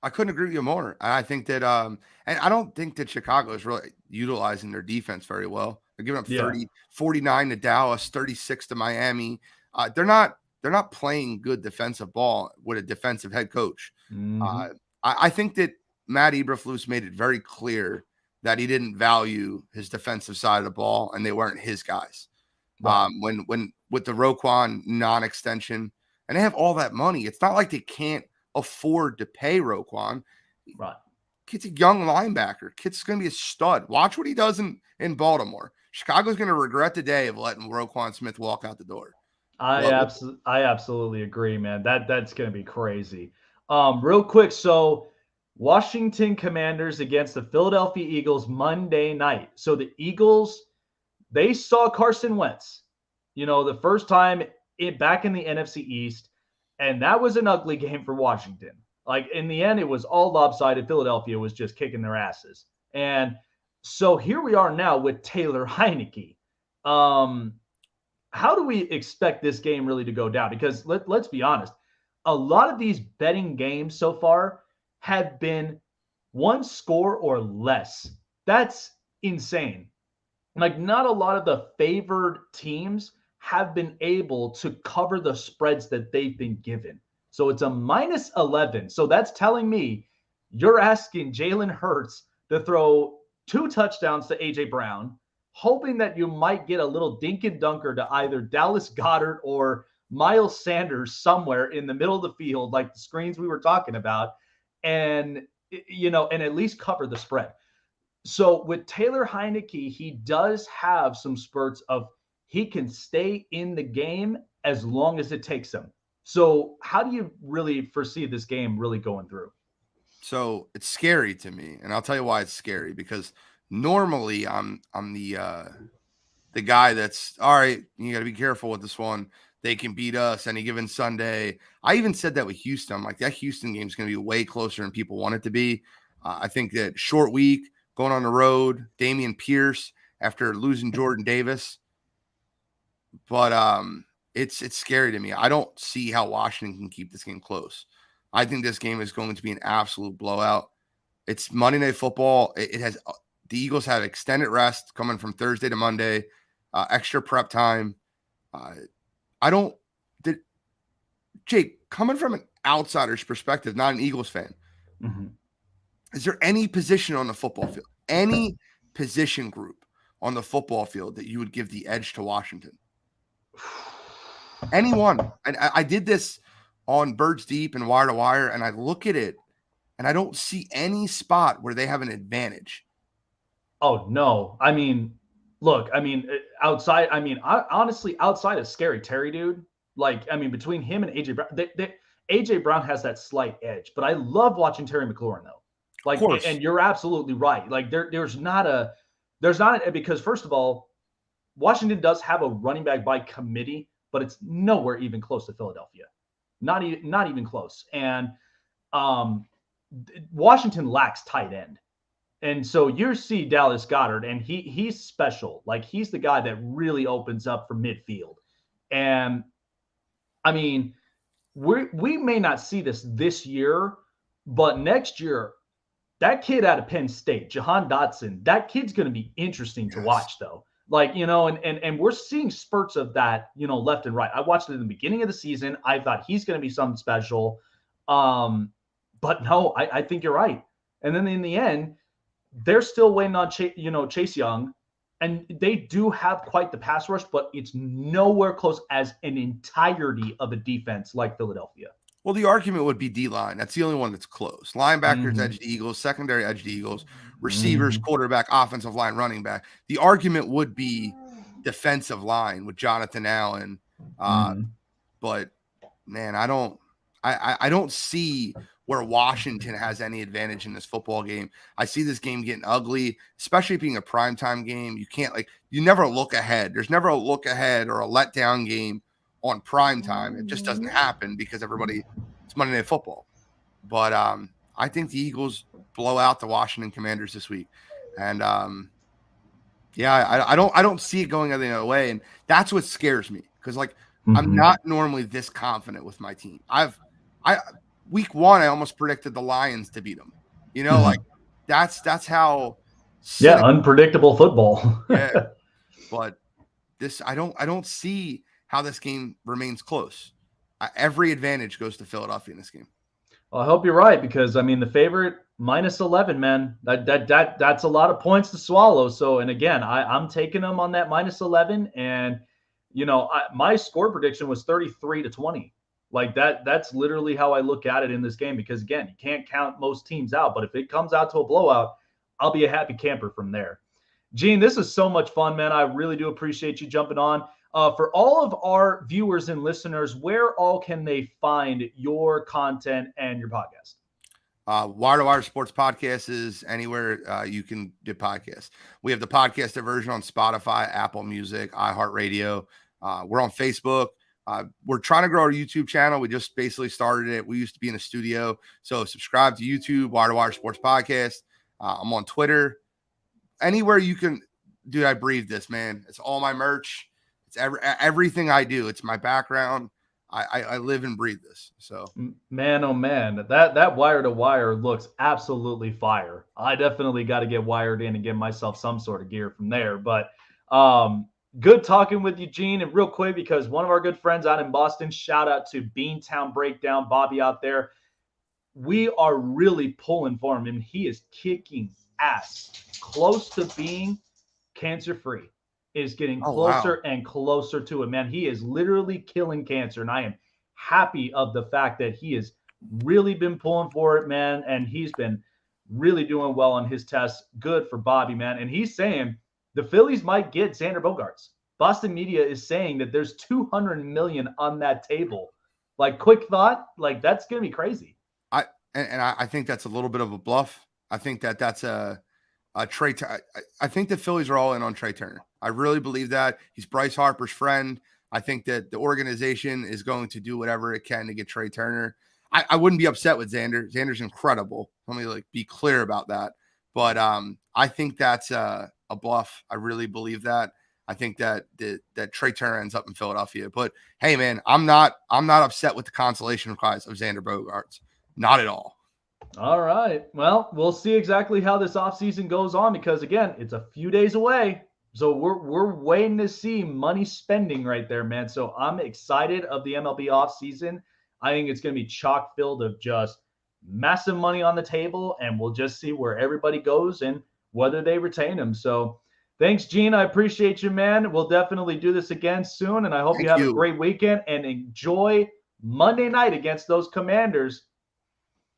I couldn't agree with you more. I think that, and I don't think that Chicago is really utilizing their defense very well. They're giving up 49 to Dallas, 36 to Miami. They're not playing good defensive ball with a defensive head coach. Mm-hmm. I think that Matt Eberflus made it very clear that he didn't value his defensive side of the ball, and they weren't his guys. Right. When with the Roquan non-extension, and they have all that money, it's not like they can't afford to pay Roquan. Right. Kid's a young linebacker. Kid's going to be a stud. Watch what he does in Baltimore. Chicago's going to regret the day of letting Roquan Smith walk out the door. I absolutely agree, man. That's going to be crazy. Real quick, so Washington Commanders against the Philadelphia Eagles Monday night. So the Eagles, they saw Carson Wentz, the first time back in the NFC East, and that was an ugly game for Washington. In the end, it was all lopsided. Philadelphia was just kicking their asses. And so here we are now with Taylor Heineke. How do we expect this game really to go down? Because let's be honest, a lot of these betting games so far have been one score or less. That's insane. Not a lot of the favored teams have been able to cover the spreads that they've been given. So it's a minus 11. So that's telling me you're asking Jalen Hurts to throw 2 touchdowns to A.J. Brown, hoping that you might get a little dink and dunker to either Dallas Goedert or Miles Sanders somewhere in the middle of the field, like the screens we were talking about, and at least cover the spread. So with Taylor Heineke, he does have some spurts of he can stay in the game as long as it takes him. So how do you really foresee this game really going through? So it's scary to me, and I'll tell you why it's scary, because normally I'm the guy that's all right. You got to be careful with this one. They can beat us any given Sunday. I even said that with Houston. I'm like, that Houston game is going to be way closer than people want it to be. I think that short week, going on the road, Dameon Pierce after losing Jordan Davis. But it's scary to me. I don't see how Washington can keep this game close. I think this game is going to be an absolute blowout. It's Monday Night Football. It has the Eagles have extended rest coming from Thursday to Monday, extra prep time. Jake, coming from an outsider's perspective, not an Eagles fan, is there any position on the football field, any position group on the football field that you would give the edge to Washington? Anyone. And I did this on Birds Deep and Wire to Wire, and I look at it, and I don't see any spot where they have an advantage. Oh, no. Honestly, outside of Scary Terry, dude, Like, I mean, between him and AJ Brown, AJ Brown has that slight edge, but I love watching Terry McLaurin though. Of Like, course. and you're absolutely right. Like, there's not because first of all, Washington does have a running back by committee, but it's nowhere even close to Philadelphia. Not even close. And Washington lacks tight end. And so you see Dallas Goedert, and he's special. Like, he's the guy that really opens up for midfield. And I mean, we may not see this year, but next year, that kid out of Penn State, Jahan Dotson, that kid's going to be interesting to watch, though. Like, and we're seeing spurts of that, left and right. I watched it in the beginning of the season. I thought he's going to be something special. But no, I think you're right. And then in the end, they're still waiting on Chase Young, and they do have quite the pass rush, but it's nowhere close as an entirety of a defense like Philadelphia. Well, the argument would be D-line. That's the only one that's close. Linebackers edge the Eagles, secondary edge the Eagles, receivers, quarterback, offensive line, running back. The argument would be defensive line with Jonathan Allen. But man, I don't see where Washington has any advantage in this football game. I see this game getting ugly, especially being a primetime game. You never look ahead. There's never a look ahead or a letdown game on prime time. It just doesn't happen because it's Monday Night Football. But I think the Eagles blow out the Washington Commanders this week. And I don't see it going any other way. And that's what scares me. Because I'm not normally this confident with my team. Week 1, I almost predicted the Lions to beat them. That's how unpredictable football. Yeah. But this I don't see how this game remains close. Every advantage goes to Philadelphia in this game. Well, I hope you're right, because I mean, the favorite -11, man, that's a lot of points to swallow. So, and again, I'm taking them on that -11, and my score prediction was 33-20. Like that's literally how I look at it in this game, because again, you can't count most teams out, but if it comes out to a blowout, I'll be a happy camper from there. Gene, this is so much fun, man. I really do appreciate you jumping on. For all of our viewers and listeners, where all can they find your content and your podcast? Wire to Wire Sports Podcast is anywhere you can get podcasts. We have the podcasted version on Spotify, Apple Music, iHeartRadio. We're on Facebook. We're trying to grow our YouTube channel. We just basically started it. We used to be in a studio. So subscribe to YouTube, Wire to Wire Sports Podcast. I'm on Twitter. Anywhere you can. Dude, I breathe this, man. It's all my merch. It's everything I do. It's my background. I live and breathe this. So, man, oh man, that Wire to Wire looks absolutely fire. I definitely got to get wired in and get myself some sort of gear from there. But good talking with you, Gene. And real quick, because one of our good friends out in Boston, shout out to Beantown Breakdown, Bobby out there. We are really pulling for him, and he is kicking ass. Close to being cancer-free. Is getting closer and closer to it, man. He is literally killing cancer, and I am happy of the fact that he has really been pulling for it, man, and he's been really doing well on his tests. Good for Bobby, man. And he's saying the Phillies might get Xander Bogaerts. Boston media is saying that there's $200 million on that table. Like, quick thought, like, that's going to be crazy. I think that's a little bit of a bluff. I think that's a Trey. I think the Phillies are all in on Trey Turner. I really believe that. He's Bryce Harper's friend. I think that the organization is going to do whatever it can to get Trey Turner. I wouldn't be upset with Xander. Xander's incredible. Let me be clear about that. But I think that's a bluff. I really believe that. I think that Trey Turner ends up in Philadelphia. But hey, man, I'm not upset with the consolation prize of Xander Bogaerts. Not at all. All right. Well, we'll see exactly how this offseason goes on, because again, it's a few days away. So we're waiting to see money spending right there, man. So I'm excited of the MLB offseason. I think it's going to be chock filled of just massive money on the table, and we'll just see where everybody goes and whether they retain him. So thanks, Gene. I appreciate you, man. We'll definitely do this again soon, and I hope you have a great weekend and enjoy Monday night against those Commanders.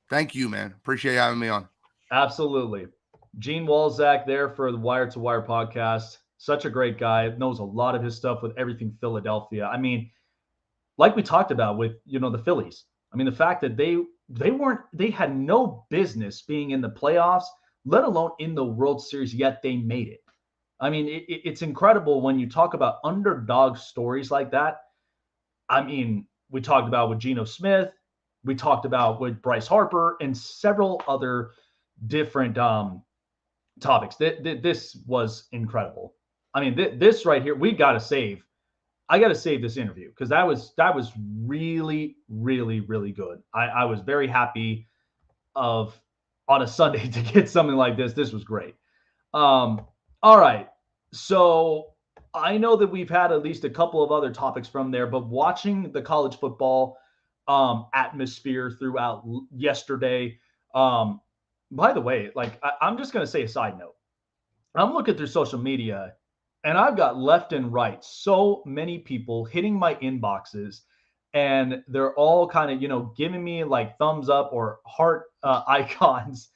Thank you, man. Appreciate you having me on. Absolutely. Gene Walczak there for the Wire to Wire podcast. Such a great guy. Knows a lot of his stuff with everything Philadelphia. I mean, like we talked about with, the Phillies. I mean, the fact that they had no business being in the playoffs, let alone in the World Series, yet they made it. I mean, it's incredible when you talk about underdog stories like that. I mean, we talked about with Geno Smith, we talked about with Bryce Harper, and several other different topics. This was incredible. I mean, this right here, we got to save. I got to save this interview because that was really, really, really good. I was very happy on a Sunday to get something like this. This was great. All right. So I know that we've had at least a couple of other topics from there, but watching the college football atmosphere throughout yesterday. By the way, like I'm just going to say a side note. I'm looking through social media and I've got left and right so many people hitting my inboxes, and they're all kind of, giving me like thumbs up or heart icons,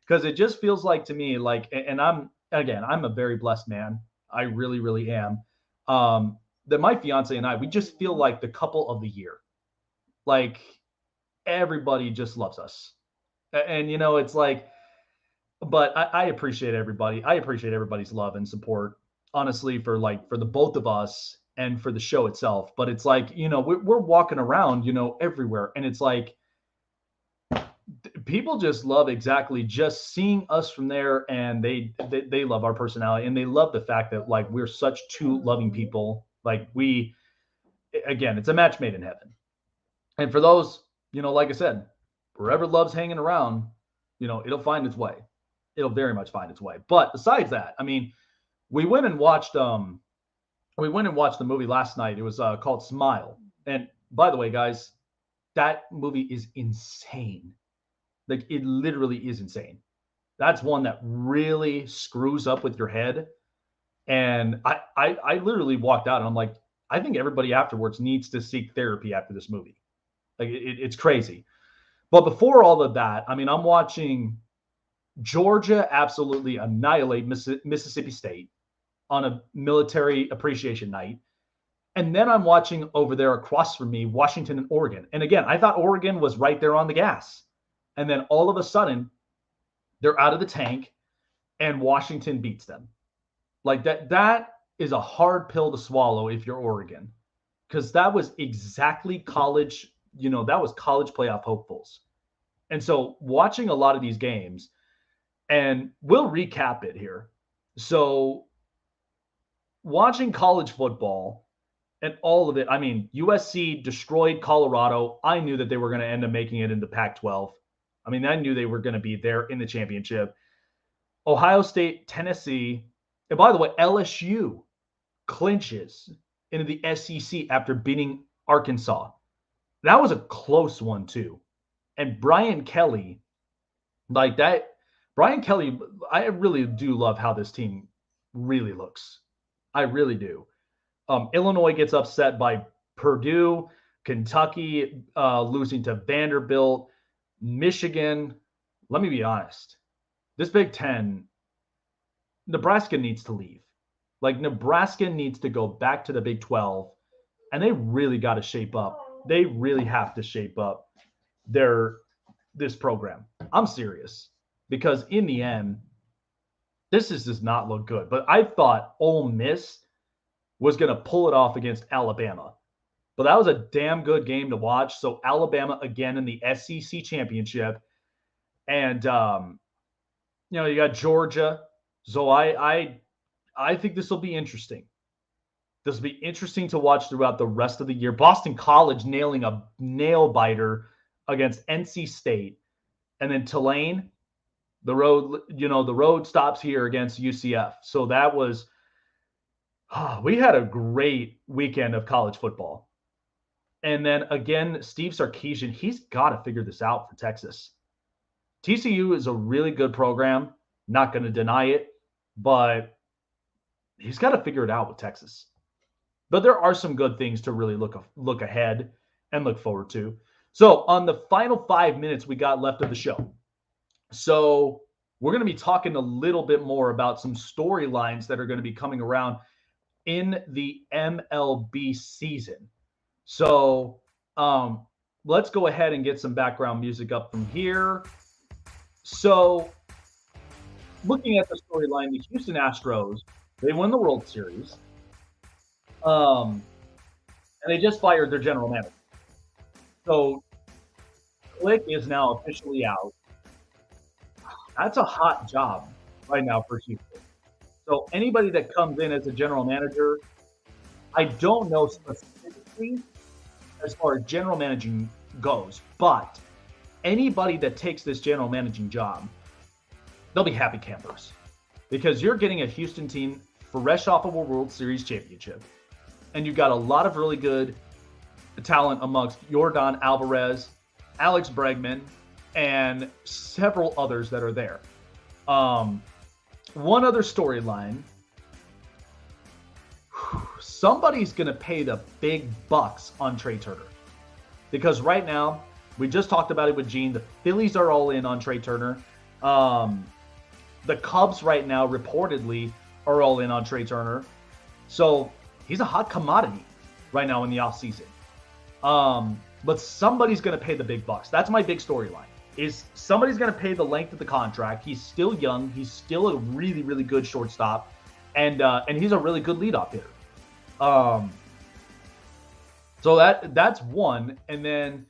because it just feels like to me, like, and I'm a very blessed man. I really, really am. That my fiance and I, we just feel like the couple of the year. Like everybody just loves us. And, it's like, but I appreciate everybody. I appreciate everybody's love and support, honestly, for the both of us and for the show itself. But it's like, we're walking around, everywhere. And it's like, people just love exactly just seeing us from there. And they love our personality, and they love the fact that like, we're such two loving people. Like again, it's a match made in heaven. And for those, like I said, wherever love's hanging around, it'll find its way. It'll very much find its way. But besides that, I mean, we went and watched the movie last night. It was called Smile. And by the way, guys, that movie is insane. Like, it literally is insane. That's one that really screws up with your head. And I literally walked out and I'm like, I think everybody afterwards needs to seek therapy after this movie. Like, it's crazy. But before all of that, I mean, I'm watching Georgia absolutely annihilate Mississippi State on a military appreciation night. And then I'm watching over there across from me, Washington and Oregon. And again, I thought Oregon was right there on the gas. And then all of a sudden, they're out of the tank and Washington beats them. Like that is a hard pill to swallow if you're Oregon, because that was exactly college, that was college playoff hopefuls. And so watching a lot of these games, and we'll recap it here. So watching college football and all of it, I mean, USC destroyed Colorado. I knew that they were going to end up making it into Pac-12. I mean, I knew they were going to be there in the championship. Ohio State, Tennessee, and by the way, LSU clinches into the SEC after beating Arkansas. That was a close one too. And Brian Kelly, like that, Brian Kelly, I really do love how this team really looks. I really do. Illinois gets upset by Purdue, Kentucky losing to Vanderbilt, Michigan. Let me be honest. This Big Ten, Nebraska needs to leave. Like, Nebraska needs to go back to the Big 12, and they really got to shape up. They really have to shape up this program. I'm serious, because in the end, does not look good. But I thought Ole Miss was going to pull it off against Alabama. But that was a damn good game to watch. So Alabama again in the SEC championship. And, you got Georgia. So I think this will be interesting. This will be interesting to watch throughout the rest of the year. Boston College nailing a nail biter against NC State. And then Tulane, the road stops here against UCF. So that was, we had a great weekend of college football. And then again, Steve Sarkisian, he's got to figure this out for Texas. TCU is a really good program. Not going to deny it, but he's got to figure it out with Texas. But there are some good things to really look ahead and look forward to. So on the final 5 minutes we got left of the show. So we're going to be talking a little bit more about some storylines that are going to be coming around in the MLB season. So let's go ahead and get some background music up from here. So looking at the storyline, the Houston Astros, they won the World Series. And they just fired their general manager. So Click is now officially out. That's a hot job right now for Houston. So anybody that comes in as a general manager, I don't know specifically as far as general managing goes, but anybody that takes this general managing job, they'll be happy campers because you're getting a Houston team fresh off of a World Series championship. And you've got a lot of really good talent amongst Yordan Alvarez, Alex Bregman, and several others that are there. One other storyline. Somebody's going to pay the big bucks on Trey Turner. Because right now, we just talked about it with Gene, the Phillies are all in on Trey Turner. The Cubs right now reportedly are all in on Trey Turner. So he's a hot commodity right now in the offseason. But somebody's going to pay the big bucks. That's my big storyline. Is somebody's going to pay the length of the contract. He's still young. He's still a really, really good shortstop. And he's a really good leadoff hitter. So that's one. And then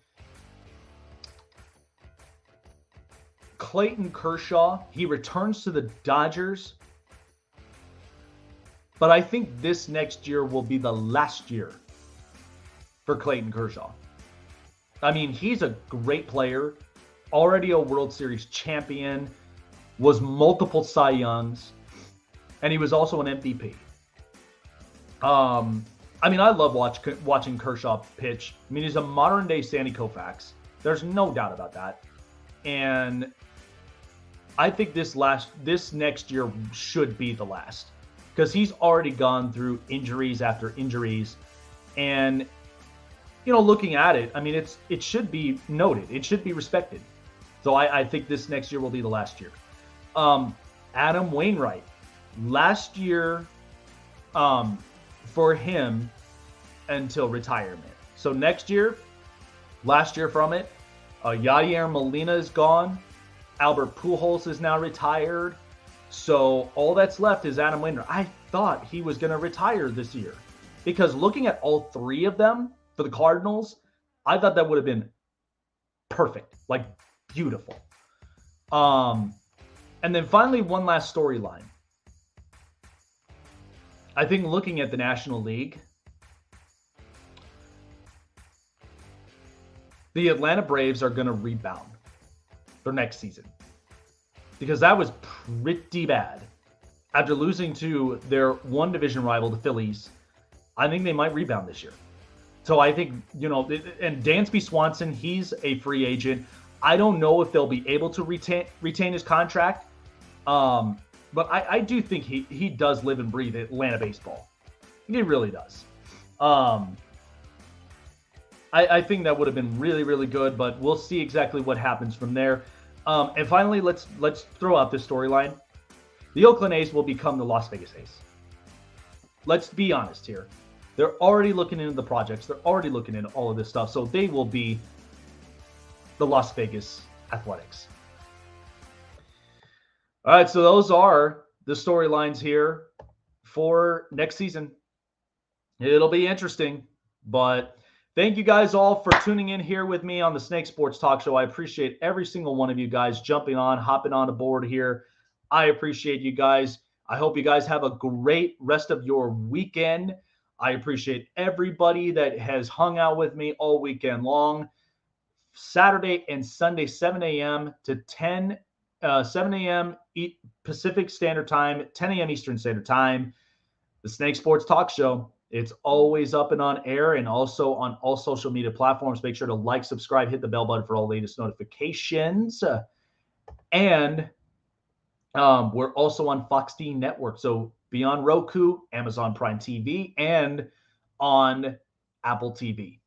Clayton Kershaw, he returns to the Dodgers. But I think this next year will be the last year for Clayton Kershaw. I mean, he's a great player, already a World Series champion, was multiple Cy Youngs, and he was also an MVP. I mean, I love watching Kershaw pitch. I mean, he's a modern-day Sandy Koufax. There's no doubt about that. And I think this next year should be the last. Because he's already gone through injuries after injuries. And, you know, looking at it, I mean, it should be noted. It should be respected. So I think this next year will be the last year. Adam Wainwright. Last year for him until retirement. So next year, last year from it, Yadier Molina is gone. Albert Pujols is now retired. So all that's left is Adam Wainwright. I thought he was going to retire this year because looking at all three of them for the Cardinals, I thought that would have been perfect, like beautiful. And then finally, one last storyline. I think looking at the National League, the Atlanta Braves are going to rebound for next season. Because that was pretty bad. After losing to their one division rival, the Phillies, I think they might rebound this year. So I think, you know, and Dansby Swanson, he's a free agent. I don't know if they'll be able to retain his contract. But I do think he does live and breathe Atlanta baseball. He really does. I think that would have been really, really good, but we'll see exactly what happens from there. And finally, let's throw out this storyline. The Oakland A's will become the Las Vegas A's. Let's be honest here. They're already looking into the projects. They're already looking into all of this stuff. So they will be the Las Vegas Athletics. All right, so those are the storylines here for next season. It'll be interesting, but thank you guys all for tuning in here with me on the Snake Sports Talk Show. I appreciate every single one of you guys jumping on, hopping on aboard here. I appreciate you guys. I hope you guys have a great rest of your weekend. I appreciate everybody that has hung out with me all weekend long. Saturday and Sunday, 7 a.m. to 7 a.m. Pacific Standard Time, 10 a.m. Eastern Standard Time. The Snake Sports Talk Show. It's always up and on air and also on all social media platforms. Make sure to like, subscribe, hit the bell button for all latest notifications. And we're also on Fox D Network. So be on Roku, Amazon Prime TV, and on Apple TV.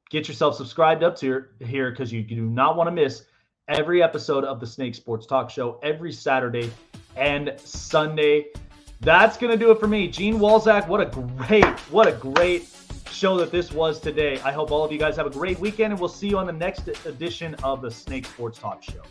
Get yourself subscribed up to here because you do not want to miss every episode of the Snake Sports Talk Show every Saturday and Sunday. That's going to do it for me. Gene Walczak, what a great show that this was today. I hope all of you guys have a great weekend, and we'll see you on the next edition of the Snake Sports Talk Show.